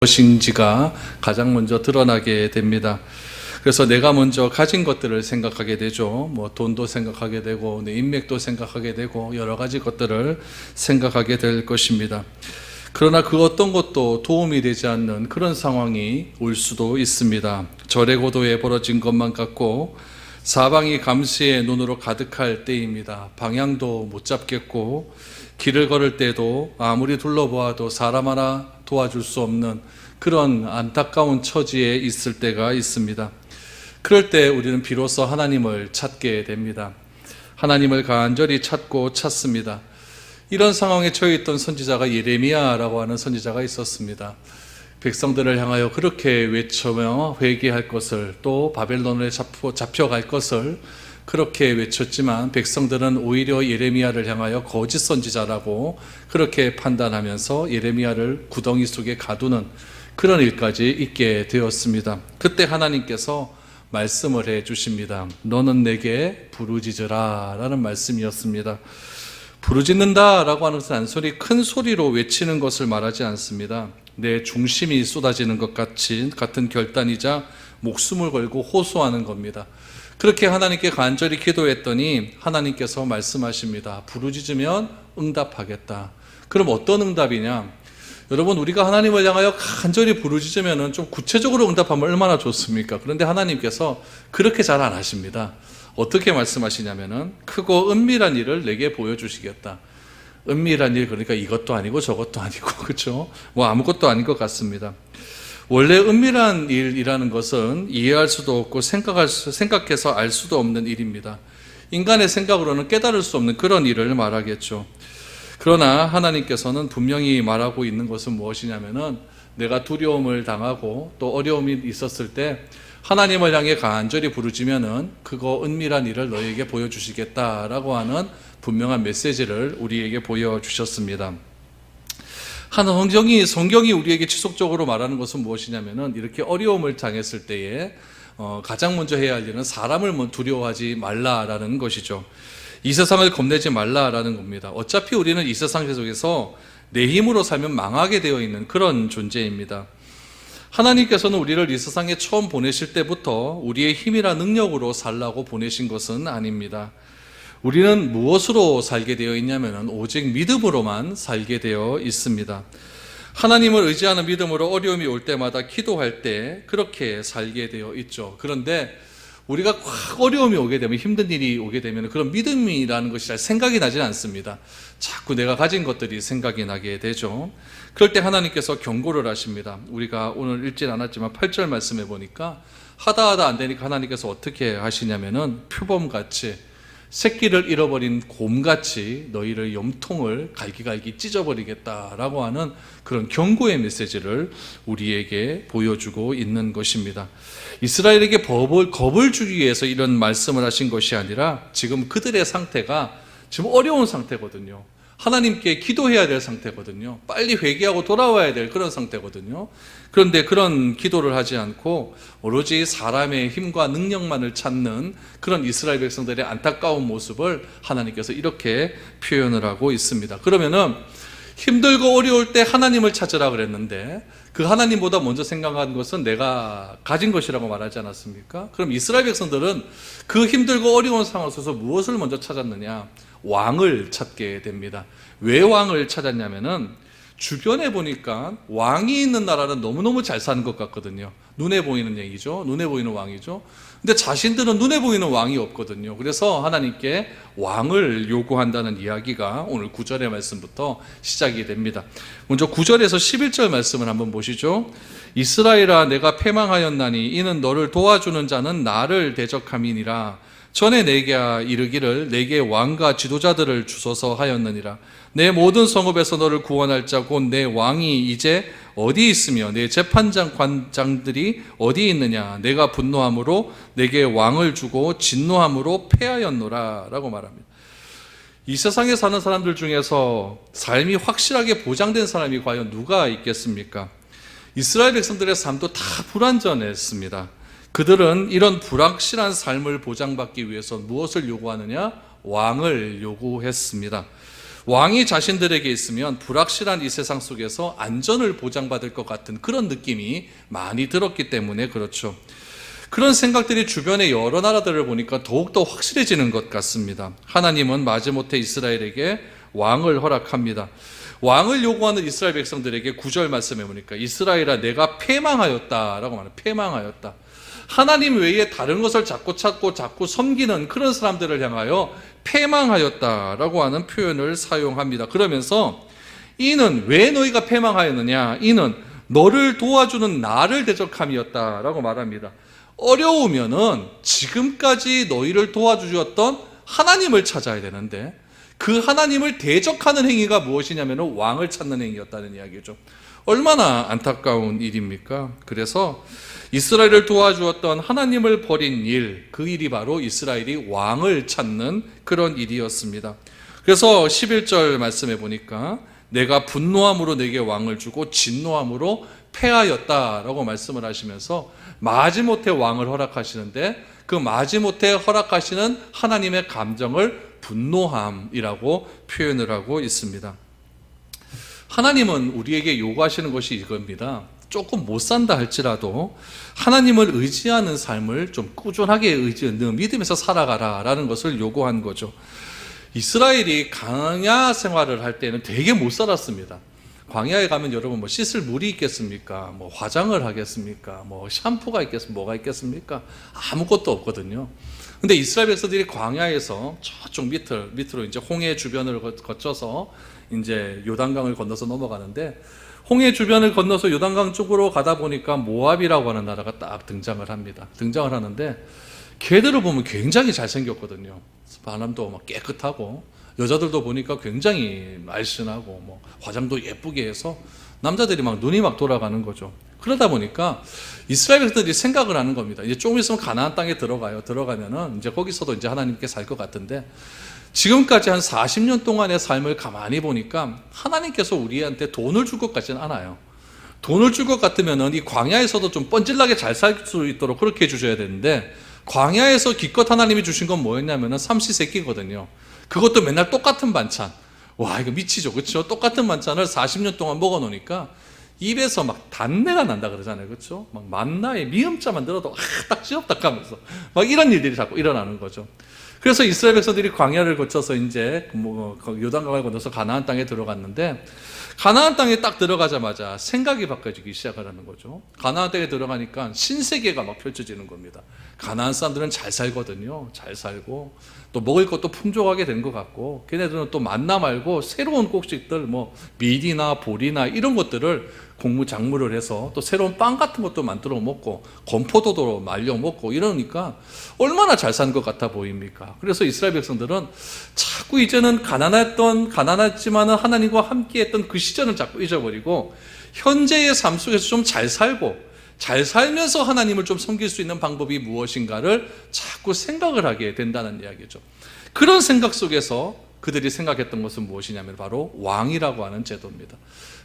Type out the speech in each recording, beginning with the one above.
무엇인지가 가장 먼저 드러나게 됩니다. 그래서 내가 먼저 가진 것들을 생각하게 되죠. 돈도 생각하게 되고 내 인맥도 생각하게 되고 여러 가지 것들을 생각하게 될 것입니다. 그러나 그 어떤 것도 도움이 되지 않는 그런 상황이 올 수도 있습니다. 절의 고도에 벌어진 것만 같고 사방이 감시의 눈으로 가득할 때입니다. 방향도 못 잡겠고 길을 걸을 때도 아무리 둘러보아도 사람 하나 도와줄 수 없는 그런 안타까운 처지에 있을 때가 있습니다. 그럴 때 우리는 비로소 하나님을 찾게 됩니다. 하나님을 간절히 찾습니다. 이런 상황에 처해 있던 선지자가 예레미야라고 하는 선지자가 있었습니다. 백성들을 향하여 그렇게 외치며 회개할 것을, 또 바벨론에 잡혀갈 것을 그렇게 외쳤지만 백성들은 오히려 예레미야를 향하여 거짓 선지자라고 그렇게 판단하면서 예레미야를 구덩이 속에 가두는 그런 일까지 있게 되었습니다. 그때 하나님께서 말씀을 해 주십니다. 너는 내게 부르짖으라 라는 말씀이었습니다. 부르짖는다 라고 하는 것은 단순히 큰 소리로 외치는 것을 말하지 않습니다. 내 중심이 쏟아지는 것 같은 결단이자 목숨을 걸고 호소하는 겁니다. 그렇게 하나님께 간절히 기도했더니 하나님께서 말씀하십니다. 부르짖으면 응답하겠다. 그럼 어떤 응답이냐? 여러분, 우리가 하나님을 향하여 간절히 부르짖으면 좀 구체적으로 응답하면 얼마나 좋습니까? 그런데 하나님께서 그렇게 잘 안 하십니다. 어떻게 말씀하시냐면은 크고 은밀한 일을 내게 보여주시겠다. 은밀한 일, 그러니까 이것도 아니고 저것도 아니고, 그렇죠? 아무것도 아닌 것 같습니다. 원래 은밀한 일이라는 것은 이해할 수도 없고 생각해서 알 수도 없는 일입니다. 인간의 생각으로는 깨달을 수 없는 그런 일을 말하겠죠. 그러나 하나님께서는 분명히 말하고 있는 것은 무엇이냐면은 내가 두려움을 당하고 또 어려움이 있었을 때 하나님을 향해 간절히 부르짖으면은 그거 은밀한 일을 너에게 보여주시겠다라고 하는 분명한 메시지를 우리에게 보여주셨습니다. 성경이 우리에게 지속적으로 말하는 것은 무엇이냐면은 이렇게 어려움을 당했을 때에 가장 먼저 해야 할 일은 사람을 두려워하지 말라라는 것이죠. 이 세상을 겁내지 말라라는 겁니다. 어차피 우리는 이 세상 속에서 내 힘으로 살면 망하게 되어 있는 그런 존재입니다. 하나님께서는 우리를 이 세상에 처음 보내실 때부터 우리의 힘이나 능력으로 살라고 보내신 것은 아닙니다. 우리는 무엇으로 살게 되어 있냐면 오직 믿음으로만 살게 되어 있습니다. 하나님을 의지하는 믿음으로 어려움이 올 때마다 기도할 때 그렇게 살게 되어 있죠. 그런데 우리가 확 어려움이 오게 되면, 힘든 일이 오게 되면 그런 믿음이라는 것이 잘 생각이 나지는 않습니다. 자꾸 내가 가진 것들이 생각이 나게 되죠. 그럴 때 하나님께서 경고를 하십니다. 우리가 오늘 읽진 않았지만 8절 말씀해 보니까 하다 안 되니까 하나님께서 어떻게 하시냐면은 표범같이, 새끼를 잃어버린 곰같이 너희를 염통을 갈기갈기 찢어버리겠다라고 하는 그런 경고의 메시지를 우리에게 보여주고 있는 것입니다. 이스라엘에게 겁을 주기 위해서 이런 말씀을 하신 것이 아니라 지금 그들의 상태가 지금 어려운 상태거든요. 하나님께 기도해야 될 상태거든요. 빨리 회개하고 돌아와야 될 그런 상태거든요. 그런데 그런 기도를 하지 않고 오로지 사람의 힘과 능력만을 찾는 그런 이스라엘 백성들의 안타까운 모습을 하나님께서 이렇게 표현을 하고 있습니다. 그러면은 힘들고 어려울 때 하나님을 찾으라 그랬는데 그 하나님보다 먼저 생각한 것은 내가 가진 것이라고 말하지 않았습니까? 그럼 이스라엘 백성들은 그 힘들고 어려운 상황 속에서 무엇을 먼저 찾았느냐? 왕을 찾게 됩니다. 왜 왕을 찾았냐면은 주변에 보니까 왕이 있는 나라는 너무너무 잘 사는 것 같거든요. 눈에 보이는 얘기죠. 눈에 보이는 왕이죠. 근데 자신들은 눈에 보이는 왕이 없거든요. 그래서 하나님께 왕을 요구한다는 이야기가 오늘 9절의 말씀부터 시작이 됩니다. 먼저 9절에서 11절 말씀을 한번 보시죠. 이스라엘아, 내가 패망하였나니 이는 너를 도와주는 자는 나를 대적함이니라. 전에 내게 이르기를 내게 왕과 지도자들을 주소서 하였느니라. 내 모든 성읍에서 너를 구원할 자 곧 내 왕이 이제 어디 있으며 내 재판장들이 어디 있느냐. 내가 분노함으로 내게 왕을 주고 진노함으로 패하였노라 라고 말합니다. 이 세상에 사는 사람들 중에서 삶이 확실하게 보장된 사람이 과연 누가 있겠습니까? 이스라엘 백성들의 삶도 다 불완전했습니다. 그들은 이런 불확실한 삶을 보장받기 위해서 무엇을 요구하느냐? 왕을 요구했습니다. 왕이 자신들에게 있으면 불확실한 이 세상 속에서 안전을 보장받을 것 같은 그런 느낌이 많이 들었기 때문에 그렇죠. 그런 생각들이 주변의 여러 나라들을 보니까 더욱더 확실해지는 것 같습니다. 하나님은 마지못해 이스라엘에게 왕을 허락합니다. 왕을 요구하는 이스라엘 백성들에게 9절 말씀해 보니까 이스라엘아 내가 패망하였다라고 말해요. 패망하였다. 하나님 외에 다른 것을 자꾸 찾고 자꾸 섬기는 그런 사람들을 향하여 패망하였다라고 하는 표현을 사용합니다. 그러면서 이는 왜 너희가 패망하였느냐? 이는 너를 도와주는 나를 대적함이었다라고 말합니다. 어려우면은 지금까지 너희를 도와주셨던 하나님을 찾아야 되는데 그 하나님을 대적하는 행위가 무엇이냐면 왕을 찾는 행위였다는 이야기죠. 얼마나 안타까운 일입니까? 그래서 이스라엘을 도와주었던 하나님을 버린 일, 그 일이 바로 이스라엘이 왕을 찾는 그런 일이었습니다. 그래서 11절 말씀해 보니까 내가 분노함으로 내게 왕을 주고 진노함으로 패하였다라고 말씀을 하시면서 마지못해 왕을 허락하시는데 그 마지못해 허락하시는 하나님의 감정을 분노함이라고 표현을 하고 있습니다. 하나님은 우리에게 요구하시는 것이 이겁니다. 조금 못 산다 할지라도 하나님을 의지하는 삶을 좀 꾸준하게 의지하는 믿음에서 살아가라라는 것을 요구한 거죠. 이스라엘이 광야 생활을 할 때는 되게 못 살았습니다. 광야에 가면 여러분 뭐 씻을 물이 있겠습니까? 뭐 화장을 하겠습니까? 뭐 샴푸가 있겠습니까? 뭐가 있겠습니까? 아무것도 없거든요. 근데 이스라엘 백성들이 광야에서 저쪽 밑으로 이제 홍해 주변을 거쳐서 이제 요단강을 건너서 넘어가는데 홍해 주변을 건너서 요단강 쪽으로 가다 보니까 모압이라고 하는 나라가 딱 등장을 합니다. 등장을 하는데 걔들을 보면 굉장히 잘생겼거든요. 바람도 막 깨끗하고 여자들도 보니까 굉장히 날씬하고 뭐 화장도 예쁘게 해서 남자들이 막 눈이 막 돌아가는 거죠. 그러다 보니까 이스라엘 백성들이 생각을 하는 겁니다. 이제 조금 있으면 가나안 땅에 들어가요. 들어가면은 이제 거기서도 이제 하나님께 살 것 같은데 지금까지 한 40년 동안의 삶을 가만히 보니까 하나님께서 우리한테 돈을 줄 것 같지는 않아요. 돈을 줄 것 같으면은 이 광야에서도 좀 뻔질나게 잘 살 수 있도록 그렇게 해주셔야 되는데 광야에서 기껏 하나님이 주신 건 뭐였냐면은 삼시세끼거든요. 그것도 맨날 똑같은 반찬. 와, 이거 미치죠. 그렇죠? 똑같은 반찬을 40년 동안 먹어 놓으니까 입에서 막 단내가 난다 그러잖아요. 그렇죠? 막 만나에 미음자만 들어도 딱 찌엽딱 하면서 막 이런 일들이 자꾸 일어나는 거죠. 그래서 이스라엘 백성들이 광야를 거쳐서 이제 요단강을 건너서 가나안 땅에 들어갔는데 가나안 땅에 딱 들어가자마자 생각이 바뀌어지기 시작을 하는 거죠. 가나안 땅에 들어가니까 신세계가 막 펼쳐지는 겁니다. 가나안 사람들은 잘 살거든요. 잘 살고 또 먹을 것도 풍족하게 된 것 같고 걔네들은 또 만나 말고 새로운 곡식들 뭐 밀이나 보리나 이런 것들을 곡물작물을 해서 또 새로운 빵 같은 것도 만들어 먹고 건포도도 말려 먹고 이러니까 얼마나 잘 산 것 같아 보입니까? 그래서 이스라엘 백성들은 자꾸 이제는 가난했지만은 하나님과 함께했던 그 시절은 자꾸 잊어버리고 현재의 삶 속에서 좀 잘 살고 잘 살면서 하나님을 좀 섬길 수 있는 방법이 무엇인가를 자꾸 생각을 하게 된다는 이야기죠. 그런 생각 속에서 그들이 생각했던 것은 무엇이냐면 바로 왕이라고 하는 제도입니다.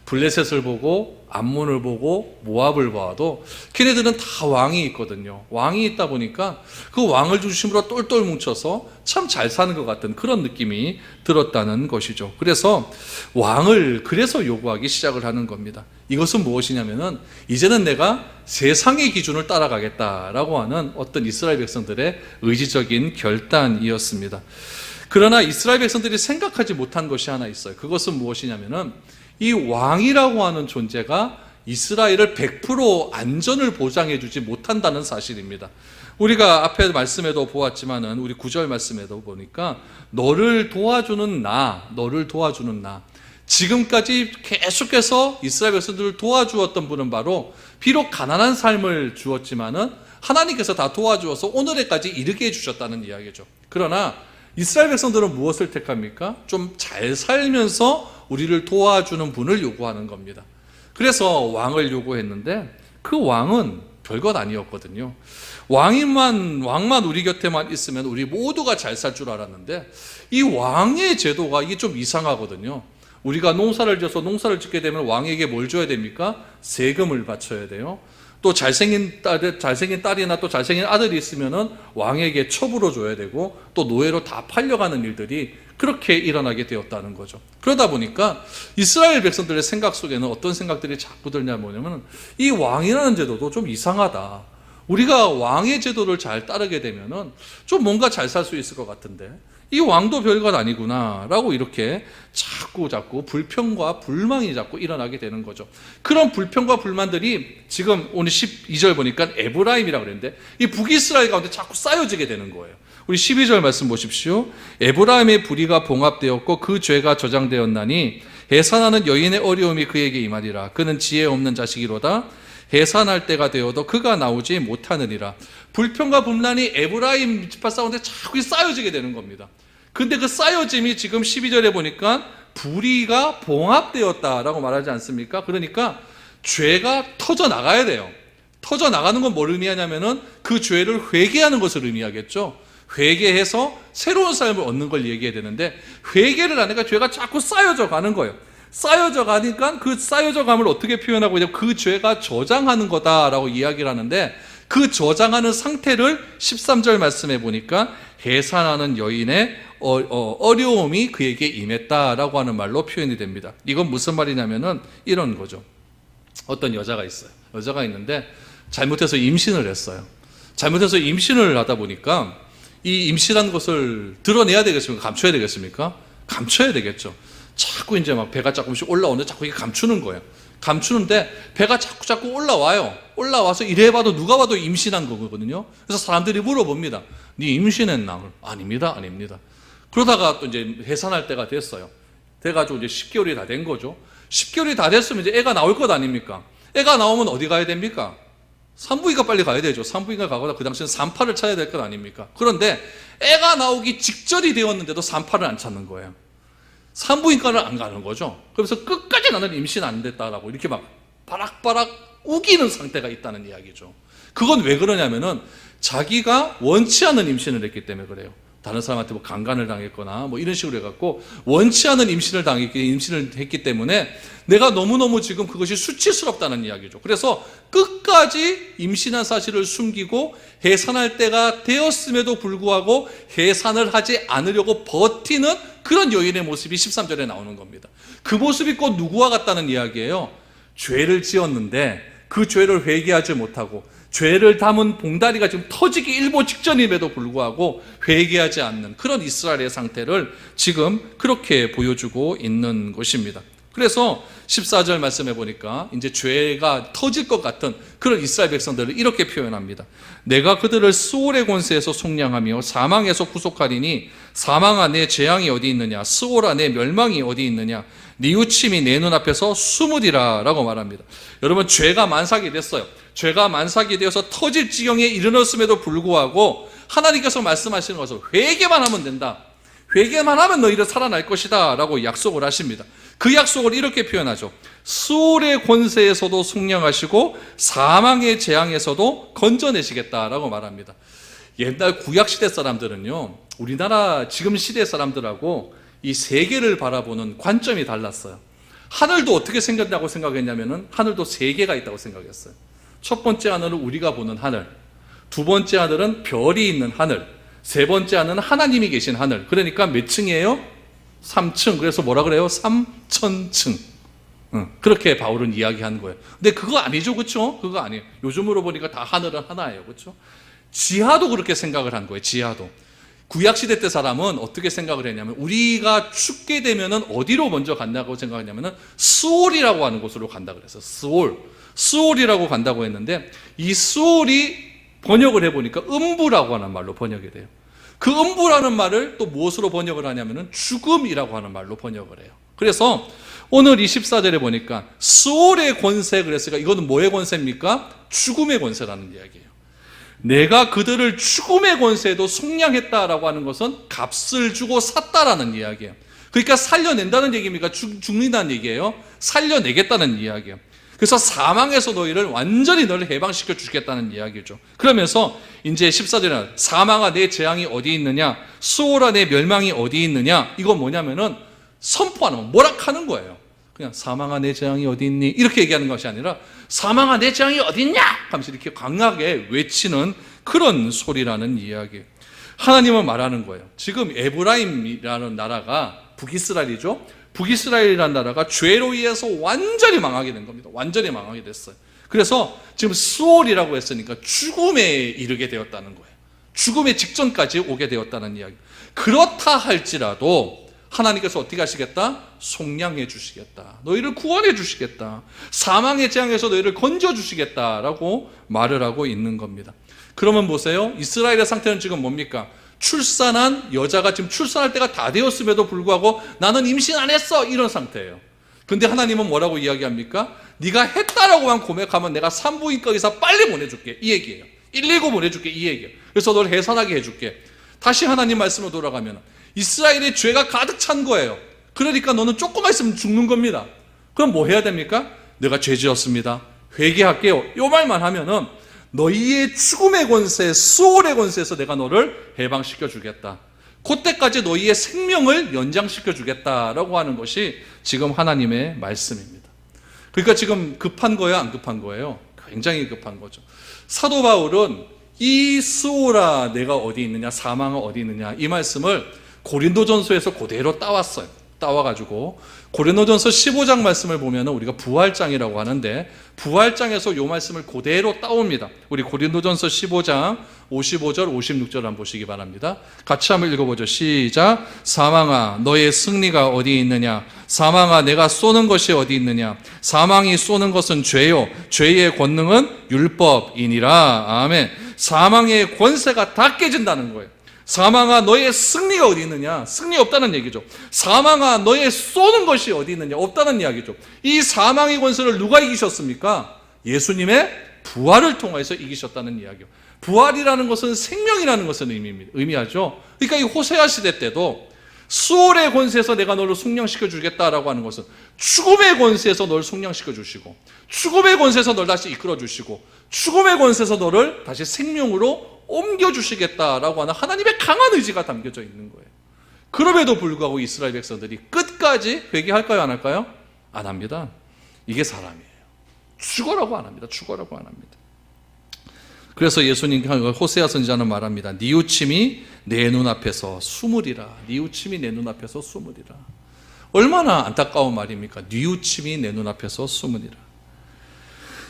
블레셋을 보고 암몬을 보고 모압을 봐도 걔네들은 다 왕이 있거든요. 왕이 있다 보니까 그 왕을 중심으로 똘똘 뭉쳐서 참 잘 사는 것 같은 그런 느낌이 들었다는 것이죠. 그래서 왕을 그래서 요구하기 시작을 하는 겁니다. 이것은 무엇이냐면은 이제는 내가 세상의 기준을 따라가겠다라고 하는 어떤 이스라엘 백성들의 의지적인 결단이었습니다. 그러나 이스라엘 백성들이 생각하지 못한 것이 하나 있어요. 그것은 무엇이냐면은 이 왕이라고 하는 존재가 이스라엘을 100% 안전을 보장해 주지 못한다는 사실입니다. 우리가 앞에 말씀에도 보았지만은 우리 9절 말씀에도 보니까 너를 도와주는 나. 지금까지 계속해서 이스라엘 백성들을 도와주었던 분은 바로 비록 가난한 삶을 주었지만은 하나님께서 다 도와주어서 오늘에까지 이르게 해주셨다는 이야기죠. 그러나 이스라엘 백성들은 무엇을 택합니까? 좀 잘 살면서 우리를 도와주는 분을 요구하는 겁니다. 그래서 왕을 요구했는데 그 왕은 별것 아니었거든요. 왕만 우리 곁에만 있으면 우리 모두가 잘 살 줄 알았는데 이 왕의 제도가 이게 좀 이상하거든요. 우리가 농사를 져서 농사를 짓게 되면 왕에게 뭘 줘야 됩니까? 세금을 바쳐야 돼요. 또 잘생긴 딸이나 또 잘생긴 아들이 있으면은 왕에게 첩으로 줘야 되고, 또 노예로 다 팔려가는 일들이 그렇게 일어나게 되었다는 거죠. 그러다 보니까 이스라엘 백성들의 생각 속에는 어떤 생각들이 자꾸 들냐면, 이 왕이라는 제도도 좀 이상하다. 우리가 왕의 제도를 잘 따르게 되면은 좀 뭔가 잘 살 수 있을 것 같은데, 이 왕도 별것 아니구나 라고 이렇게 자꾸 불평과 불만이 자꾸 일어나게 되는 거죠. 그런 불평과 불만들이 지금 오늘 12절 보니까 에브라임이라고 그랬는데, 이 북이스라엘 가운데 자꾸 쌓여지게 되는 거예요. 우리 12절 말씀 보십시오. 에브라임의 불의가 봉합되었고 그 죄가 저장되었나니 해산하는 여인의 어려움이 그에게 임하리라. 그는 지혜 없는 자식이로다. 해산할 때가 되어도 그가 나오지 못하느니라. 불평과 분란이 에브라임 지파 가운데 자꾸 쌓여지게 되는 겁니다. 근데 그 쌓여짐이 지금 12절에 보니까 불의가 봉합되었다라고 말하지 않습니까? 그러니까 죄가 터져 나가야 돼요. 터져 나가는 건 뭘 의미하냐면은 그 죄를 회개하는 것을 의미하겠죠. 회개해서 새로운 삶을 얻는 걸 얘기해야 되는데, 회개를 하니까 죄가 자꾸 쌓여져 가는 거예요. 쌓여져 가니까 그 쌓여져 감을 어떻게 표현하고 있냐면, 그 죄가 저장하는 거다라고 이야기를 하는데, 그 저장하는 상태를 13절 말씀해 보니까 해산하는 여인의 어려움이 그에게 임했다라고 하는 말로 표현이 됩니다. 이건 무슨 말이냐면은 이런 거죠. 어떤 여자가 있어요. 여자가 있는데 잘못해서 임신을 했어요. 잘못해서 임신을 하다 보니까 이 임신한 것을 드러내야 되겠습니까? 감춰야 되겠습니까? 감춰야 되겠죠. 자꾸 이제 막 배가 조금씩 올라오는데 자꾸 이게 감추는 거예요. 감추는데 배가 자꾸 올라와요. 올라와서 이래 봐도 누가 봐도 임신한 거거든요. 그래서 사람들이 물어봅니다. 네 임신했나? 아닙니다. 그러다가 또 이제 해산할 때가 됐어요. 돼가지고 이제 10개월이 다 된 거죠. 10개월이 다 됐으면 이제 애가 나올 것 아닙니까? 애가 나오면 어디 가야 됩니까? 산부인과 빨리 가야 되죠. 산부인과 가거나 그 당시엔 산파를 찾아야 될 것 아닙니까? 그런데 애가 나오기 직전이 되었는데도 산파를 안 찾는 거예요. 산부인과를 안 가는 거죠. 그래서 끝까지 나는 임신 안 됐다라고 이렇게 막 바락바락 우기는 상태가 있다는 이야기죠. 그건 왜 그러냐면은 자기가 원치 않는 임신을 했기 때문에 그래요. 다른 사람한테 뭐 강간을 당했거나 뭐 이런 식으로 해갖고 원치 않은 임신을 했기 때문에 내가 너무너무 지금 그것이 수치스럽다는 이야기죠. 그래서 끝까지 임신한 사실을 숨기고 해산할 때가 되었음에도 불구하고 해산을 하지 않으려고 버티는 그런 여인의 모습이 13절에 나오는 겁니다. 그 모습이 곧 누구와 같다는 이야기예요. 죄를 지었는데 그 죄를 회개하지 못하고 죄를 담은 봉다리가 지금 터지기 일보 직전임에도 불구하고 회개하지 않는 그런 이스라엘의 상태를 지금 그렇게 보여주고 있는 것입니다. 그래서 14절 말씀해 보니까 이제 죄가 터질 것 같은 그런 이스라엘 백성들을 이렇게 표현합니다. 내가 그들을 스올의 권세에서 속량하며 사망에서 구속하리니 사망 안에 재앙이 어디 있느냐, 스올 안에 멸망이 어디 있느냐, 뉘우침이 내 눈앞에서 숨으리라 라고 말합니다. 여러분, 죄가 만삭이 됐어요. 죄가 만삭이 되어서 터질 지경에 이르렀음에도 불구하고 하나님께서 말씀하시는 것은 회개만 하면 된다. 회개만 하면 너희를 살아날 것이다 라고 약속을 하십니다. 그 약속을 이렇게 표현하죠. 스올의 권세에서도 속량하시고 사망의 재앙에서도 건져내시겠다라고 말합니다. 옛날 구약시대 사람들은요, 우리나라 지금 시대 사람들하고 이 세계를 바라보는 관점이 달랐어요. 하늘도 어떻게 생겼다고 생각했냐면은 하늘도 세 개가 있다고 생각했어요. 첫 번째 하늘은 우리가 보는 하늘, 두 번째 하늘은 별이 있는 하늘, 세 번째 하늘은 하나님이 계신 하늘. 그러니까 몇 층이에요? 3층. 그래서 뭐라 그래요? 3천층. 그렇게 바울은 이야기하는 거예요. 근데 그거 아니죠, 그렇죠? 그거 아니에요. 요즘으로 보니까 다 하늘은 하나예요, 그렇죠? 지하도 그렇게 생각을 한 거예요. 지하도. 구약시대 때 사람은 어떻게 생각을 했냐면, 우리가 죽게 되면은 어디로 먼저 간다고 생각했냐면은 스올이라고 하는 곳으로 간다 그랬어요. 스올이라고 간다고 했는데, 이 스올이 번역을 해보니까 음부라고 하는 말로 번역이 돼요. 그 음부라는 말을 또 무엇으로 번역을 하냐면은 죽음이라고 하는 말로 번역을 해요. 그래서 오늘 24절에 보니까 스올의 권세 그랬으니까 이거는 뭐의 권세입니까? 죽음의 권세라는 이야기예요. 내가 그들을 죽음의 권세에도 속량했다라고 하는 것은 값을 주고 샀다라는 이야기예요. 그러니까 살려낸다는 얘기입니까? 죽는다는 얘기예요. 살려내겠다는 이야기예요. 그래서 사망에서 너희를 완전히 너를 해방시켜 주겠다는 이야기죠. 그러면서 이제 14절에는 사망아 내 재앙이 어디 있느냐, 수오라 내 멸망이 어디 있느냐. 이건 뭐냐면은 선포하는, 모락하는 거예요. 그냥 사망아 내 재앙이 어디 있니? 이렇게 얘기하는 것이 아니라 사망아 내 재앙이 어디 있냐? 하면서 이렇게 강하게 외치는 그런 소리라는 이야기예요. 하나님은 말하는 거예요. 지금 에브라임이라는 나라가 북이스라엘이죠. 북이스라엘이라는 나라가 죄로 인해서 완전히 망하게 된 겁니다. 완전히 망하게 됐어요. 그래서 지금 수올이라고 했으니까 죽음에 이르게 되었다는 거예요. 죽음의 직전까지 오게 되었다는 이야기. 그렇다 할지라도 하나님께서 어떻게 하시겠다? 속량해 주시겠다. 너희를 구원해 주시겠다. 사망의 재앙에서 너희를 건져 주시겠다라고 말을 하고 있는 겁니다. 그러면 보세요. 이스라엘의 상태는 지금 뭡니까? 출산한 여자가 지금 출산할 때가 다 되었음에도 불구하고 나는 임신 안 했어, 이런 상태예요. 근데 하나님은 뭐라고 이야기합니까? 네가 했다라고만 고백하면 내가 산부인과 의사 빨리 보내줄게, 이 얘기예요. 119 보내줄게, 이 얘기예요. 그래서 널 해산하게 해줄게. 다시 하나님 말씀으로 돌아가면 이스라엘의 죄가 가득 찬 거예요. 그러니까 너는 조금만 있으면 죽는 겁니다. 그럼 뭐 해야 됩니까? 내가 죄 지었습니다, 회개할게요, 요 말만 하면은 너희의 죽음의 권세, 수월의 권세에서 내가 너를 해방시켜 주겠다. 그때까지 너희의 생명을 연장시켜 주겠다라고 하는 것이 지금 하나님의 말씀입니다. 그러니까 지금 급한 거예요, 안 급한 거예요? 굉장히 급한 거죠. 사도 바울은 이 수오라 내가 어디 있느냐, 사망은 어디 있느냐, 이 말씀을 고린도전서에서 그대로 따왔어요. 따와가지고 고린도전서 15장 말씀을 보면 우리가 부활장이라고 하는데 부활장에서 이 말씀을 그대로 따옵니다. 우리 고린도전서 15장 55절 56절 한번 보시기 바랍니다. 같이 한번 읽어보죠. 시작. 사망아 너의 승리가 어디 있느냐, 사망아 내가 쏘는 것이 어디 있느냐, 사망이 쏘는 것은 죄요 죄의 권능은 율법이니라. 아멘. 사망의 권세가 다 깨진다는 거예요. 사망아 너의 승리가 어디 있느냐, 승리 없다는 얘기죠. 사망아 너의 쏘는 것이 어디 있느냐, 없다는 이야기죠. 이 사망의 권세를 누가 이기셨습니까? 예수님의 부활을 통해서 이기셨다는 이야기요. 부활이라는 것은 생명이라는 것을 의미하죠. 그러니까 이 호세아 시대 때도 수월의 권세에서 내가 너를 숙량시켜 주겠다라고 하는 것은 죽음의 권세에서 너를 숙량시켜 주시고, 죽음의 권세에서 너를 다시 이끌어 주시고, 죽음의 권세에서 너를 다시 생명으로 옮겨주시겠다라고 하는 하나님의 강한 의지가 담겨져 있는 거예요. 그럼에도 불구하고 이스라엘 백성들이 끝까지 회개할까요, 안 할까요? 안 합니다. 이게 사람이에요. 죽어라고 안 합니다. 죽어라고 안 합니다. 그래서 예수님 호세아 선지자는 말합니다. 뉘우침이 내 눈앞에서 숨으리라. 뉘우침이 내 눈앞에서 숨으리라. 얼마나 안타까운 말입니까? 뉘우침이 내 눈앞에서 숨으리라.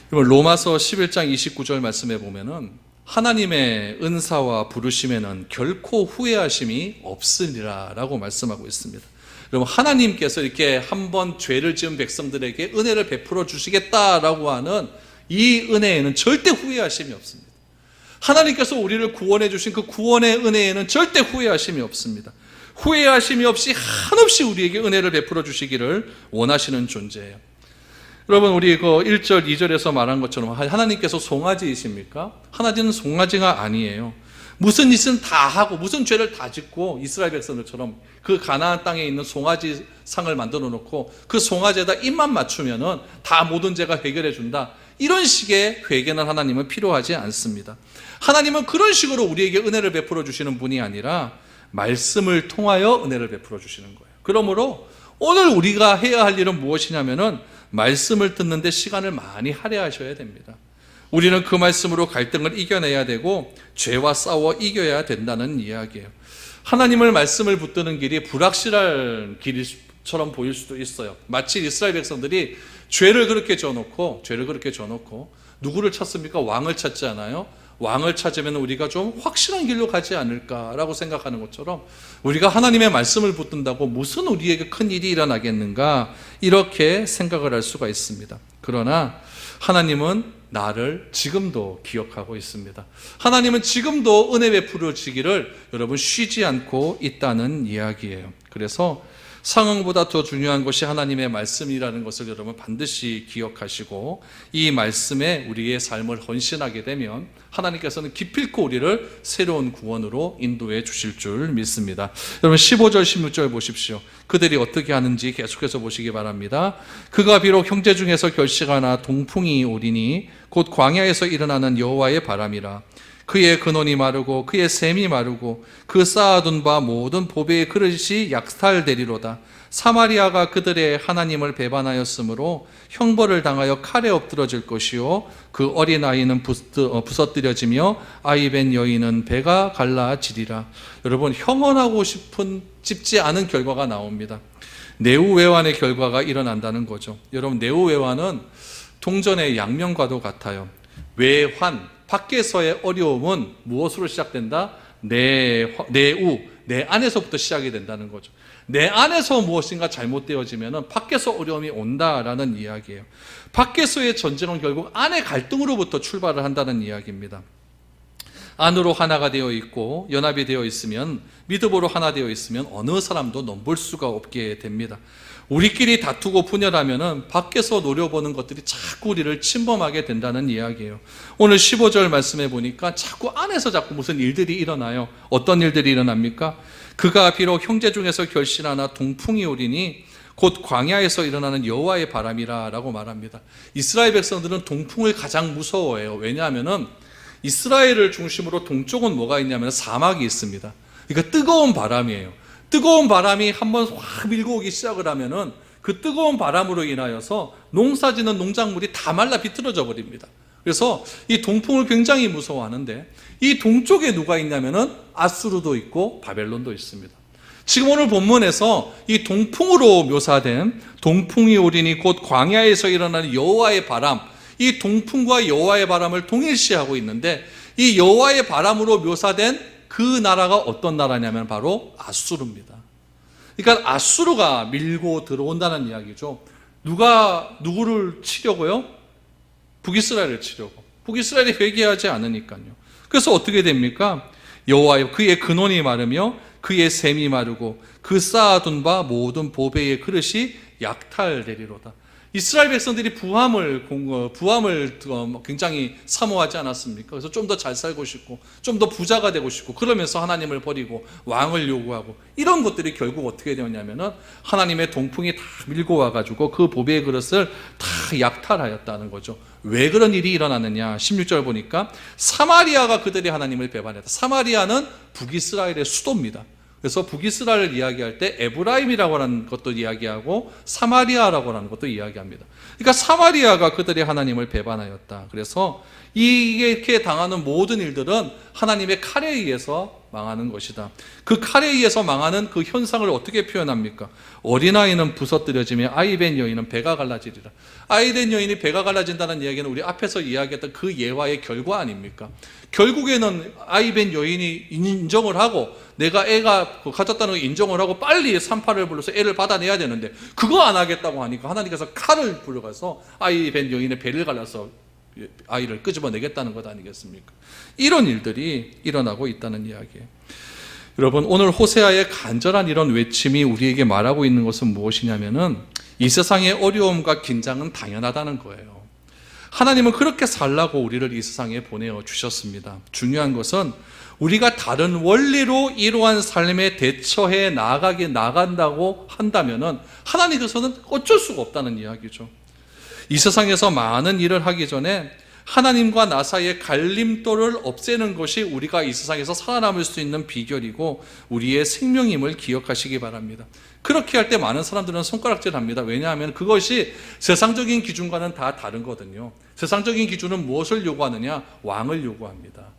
로마서 11장 29절 말씀에 보면은 하나님의 은사와 부르심에는 결코 후회하심이 없으리라 라고 말씀하고 있습니다. 여러분, 하나님께서 이렇게 한번 죄를 지은 백성들에게 은혜를 베풀어 주시겠다라고 하는 이 은혜에는 절대 후회하심이 없습니다. 하나님께서 우리를 구원해 주신 그 구원의 은혜에는 절대 후회하심이 없습니다. 후회하심이 없이 한없이 우리에게 은혜를 베풀어 주시기를 원하시는 존재예요. 여러분, 우리 그 1절, 2절에서 말한 것처럼 하나님께서 송아지이십니까? 하나님은 송아지가 아니에요. 무슨 짓은 다 하고 무슨 죄를 다 짓고 이스라엘 백성들처럼 그 가나안 땅에 있는 송아지 상을 만들어 놓고 그 송아지에다 입만 맞추면은 다 모든 죄가 해결해 준다, 이런 식의 회개는 하나님은 필요하지 않습니다. 하나님은 그런 식으로 우리에게 은혜를 베풀어 주시는 분이 아니라 말씀을 통하여 은혜를 베풀어 주시는 거예요. 그러므로 오늘 우리가 해야 할 일은 무엇이냐면은 말씀을 듣는데 시간을 많이 할애하셔야 됩니다. 우리는 그 말씀으로 갈등을 이겨내야 되고 죄와 싸워 이겨야 된다는 이야기예요. 하나님을 말씀을 붙드는 길이 불확실한 길처럼 보일 수도 있어요. 마치 이스라엘 백성들이 죄를 그렇게 져놓고 누구를 찾습니까? 왕을 찾지 않아요? 왕을 찾으면 우리가 좀 확실한 길로 가지 않을까라고 생각하는 것처럼 우리가 하나님의 말씀을 붙든다고 무슨 우리에게 큰 일이 일어나겠는가, 이렇게 생각을 할 수가 있습니다. 그러나 하나님은 나를 지금도 기억하고 있습니다. 하나님은 지금도 은혜 베풀어지기를 여러분 쉬지 않고 있다는 이야기예요. 그래서 상황보다 더 중요한 것이 하나님의 말씀이라는 것을 여러분 반드시 기억하시고, 이 말씀에 우리의 삶을 헌신하게 되면 하나님께서는 기필코 우리를 새로운 구원으로 인도해 주실 줄 믿습니다. 여러분 15절 16절 보십시오. 그들이 어떻게 하는지 계속해서 보시기 바랍니다. 그가 비록 형제 중에서 결식하나 동풍이 오리니 곧 광야에서 일어나는 여호와의 바람이라. 그의 근원이 마르고 그의 샘이 마르고 그 쌓아둔 바 모든 보배의 그릇이 약탈되리로다. 사마리아가 그들의 하나님을 배반하였으므로 형벌을 당하여 칼에 엎드러질 것이요 그 어린아이는 부서뜨려지며 아이벤 여인은 배가 갈라지리라. 여러분, 형언하고 싶지 않은 결과가 나옵니다. 내우외환의 결과가 일어난다는 거죠. 여러분, 내우외환은 동전의 양면과도 같아요. 외환, 밖에서의 어려움은 무엇으로 시작된다? 내우, 내 안에서부터 시작이 된다는 거죠. 내 안에서 무엇인가 잘못되어지면 밖에서 어려움이 온다라는 이야기예요. 밖에서의 전쟁은 결국 안의 갈등으로부터 출발을 한다는 이야기입니다. 안으로 하나가 되어 있고 연합이 되어 있으면, 믿음으로 하나 되어 있으면 어느 사람도 넘볼 수가 없게 됩니다. 우리끼리 다투고 분열하면은 밖에서 노려보는 것들이 자꾸 우리를 침범하게 된다는 이야기예요. 오늘 15절 말씀해 보니까 자꾸 안에서 자꾸 무슨 일들이 일어나요. 어떤 일들이 일어납니까? 그가 비록 형제 중에서 결실하나 동풍이 오리니 곧 광야에서 일어나는 여호와의 바람이라 라고 말합니다. 이스라엘 백성들은 동풍을 가장 무서워해요. 왜냐하면은 이스라엘을 중심으로 동쪽은 뭐가 있냐면 사막이 있습니다. 그러니까 뜨거운 바람이에요. 뜨거운 바람이 한번 확 밀고 오기 시작을 하면은 그 뜨거운 바람으로 인하여서 농사짓는 농작물이 다 말라 비틀어져 버립니다. 그래서 이 동풍을 굉장히 무서워하는데, 이 동쪽에 누가 있냐면은 아수르도 있고 바벨론도 있습니다. 지금 오늘 본문에서 이 동풍으로 묘사된 동풍이 오리니 곧 광야에서 일어나는 여호와의 바람, 이 동풍과 여호와의 바람을 동일시하고 있는데, 이 여호와의 바람으로 묘사된 그 나라가 어떤 나라냐면 바로 아수르입니다. 그러니까 아수르가 밀고 들어온다는 이야기죠. 누가 누구를 치려고요? 북이스라엘을 치려고. 북이스라엘이 회개하지 않으니까요. 그래서 어떻게 됩니까? 여호와여, 그의 근원이 마르며 그의 샘이 마르고 그 쌓아둔 바 모든 보배의 그릇이 약탈되리로다. 이스라엘 백성들이 부함을 굉장히 사모하지 않았습니까? 그래서 좀 더 잘 살고 싶고 좀 더 부자가 되고 싶고 그러면서 하나님을 버리고 왕을 요구하고, 이런 것들이 결국 어떻게 되었냐면은 하나님의 동풍이 다 밀고 와가지고 그 보배의 그릇을 다 약탈하였다는 거죠. 왜 그런 일이 일어나느냐? 16절 보니까 사마리아가 그들의 하나님을 배반했다. 사마리아는 북이스라엘의 수도입니다. 그래서 북이스라엘을 이야기할 때 에브라임이라고 하는 것도 이야기하고 사마리아라고 하는 것도 이야기합니다. 그러니까 사마리아가 그들의 하나님을 배반하였다. 그래서 이렇게 당하는 모든 일들은 하나님의 칼에 의해서 망하는 것이다. 그 칼에 의해서 망하는 그 현상을 어떻게 표현합니까? 어린아이는 부서뜨려지며 아이벤 여인은 배가 갈라지리라. 아이벤 여인이 배가 갈라진다는 이야기는 우리 앞에서 이야기했던 그 예화의 결과 아닙니까? 결국에는 아이벤 여인이 인정을 하고, 내가 애가 가졌다는 걸 인정을 하고 빨리 산파를 불러서 애를 받아내야 되는데 그거 안 하겠다고 하니까 하나님께서 칼을 불러가서 아이벤 여인의 배를 갈라서 아이를 끄집어내겠다는 것 아니겠습니까? 이런 일들이 일어나고 있다는 이야기예요. 여러분, 오늘 호세아의 간절한 이런 외침이 우리에게 말하고 있는 것은 무엇이냐면은 이 세상의 어려움과 긴장은 당연하다는 거예요. 하나님은 그렇게 살라고 우리를 이 세상에 보내주셨습니다. 중요한 것은 우리가 다른 원리로 이러한 삶에 대처해 나간다고 한다면은 하나님께서는 어쩔 수가 없다는 이야기죠. 이 세상에서 많은 일을 하기 전에 하나님과 나 사이의 갈림돌을 없애는 것이 우리가 이 세상에서 살아남을 수 있는 비결이고 우리의 생명임을 기억하시기 바랍니다. 그렇게 할 때 많은 사람들은 손가락질합니다. 왜냐하면 그것이 세상적인 기준과는 다 다르거든요. 세상적인 기준은 무엇을 요구하느냐? 왕을 요구합니다.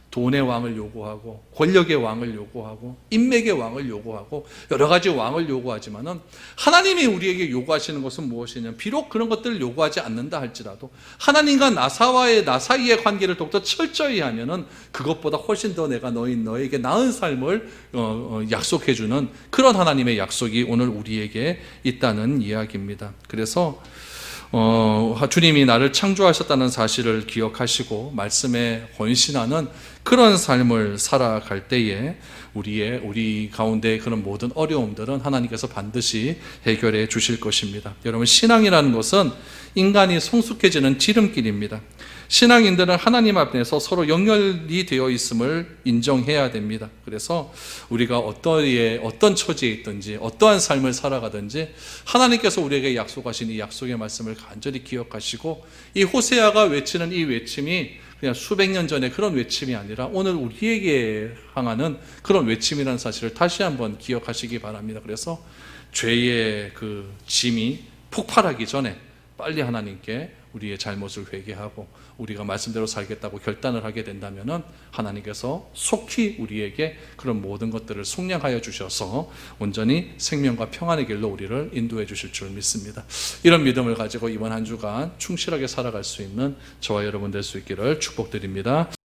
돈의 왕을 요구하고 권력의 왕을 요구하고 인맥의 왕을 요구하고 여러 가지 왕을 요구하지만은 하나님이 우리에게 요구하시는 것은 무엇이냐? 비록 그런 것들을 요구하지 않는다 할지라도 하나님과 나 사이의 관계를 더욱더 철저히 하면은 그것보다 훨씬 더 내가 너에게 나은 삶을 약속해주는 그런 하나님의 약속이 오늘 우리에게 있다는 이야기입니다. 그래서 주님이 나를 창조하셨다는 사실을 기억하시고 말씀에 헌신하는 그런 삶을 살아갈 때에 우리 가운데 그런 모든 어려움들은 하나님께서 반드시 해결해 주실 것입니다. 여러분, 신앙이라는 것은 인간이 성숙해지는 지름길입니다. 신앙인들은 하나님 앞에서 서로 연결이 되어 있음을 인정해야 됩니다. 그래서 우리가 어떤 처지에 있든지 어떠한 삶을 살아가든지 하나님께서 우리에게 약속하신 이 약속의 말씀을 간절히 기억하시고, 이 호세아가 외치는 이 외침이 그냥 수백 년 전의 그런 외침이 아니라 오늘 우리에게 향하는 그런 외침이라는 사실을 다시 한번 기억하시기 바랍니다. 그래서 죄의 그 짐이 폭발하기 전에 빨리 하나님께 우리의 잘못을 회개하고 우리가 말씀대로 살겠다고 결단을 하게 된다면은 하나님께서 속히 우리에게 그런 모든 것들을 속량하여 주셔서 온전히 생명과 평안의 길로 우리를 인도해 주실 줄 믿습니다. 이런 믿음을 가지고 이번 한 주간 충실하게 살아갈 수 있는 저와 여러분 될 수 있기를 축복드립니다.